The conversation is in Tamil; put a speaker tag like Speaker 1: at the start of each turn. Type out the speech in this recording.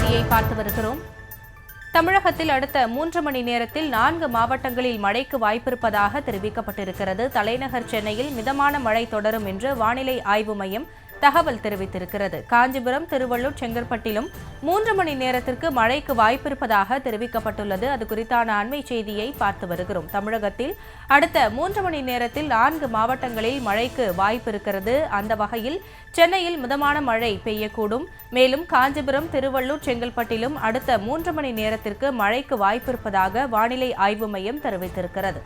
Speaker 1: செய்தியை பார்த்து வருகிறோம். தமிழகத்தில் அடுத்த 3 மணி நேரத்தில் 4 மாவட்டங்களில் மழைக்கு வாய்ப்பிருப்பதாக தெரிவிக்கப்பட்டிருக்கிறது. தலைநகர் சென்னையில் மிதமான மழை தொடரும் என்று வானிலை ஆய்வு மையம் தகவல் தெரிவித்திருக்கிறது. காஞ்சிபுரம், திருவள்ளூர், செங்கற்பட்டிலும் 3 மணி நேரத்திற்கு மழைக்கு வாய்ப்பிருப்பதாக தெரிவிக்கப்பட்டுள்ளது. அது குறித்தான அண்மை செய்தியை பார்த்து வருகிறோம். தமிழகத்தில் அடுத்த 3 மணி நேரத்தில் 4 மாவட்டங்களில் மழைக்கு வாய்ப்பிருக்கிறது. அந்த வகையில் சென்னையில் மிதமான மழை பெய்யக்கூடும். மேலும் காஞ்சிபுரம், திருவள்ளூர், செங்கல்பட்டிலும் அடுத்த 3 மணி நேரத்திற்கு மழைக்கு வாய்ப்பிருப்பதாக வானிலை ஆய்வு மையம் தெரிவித்திருக்கிறது.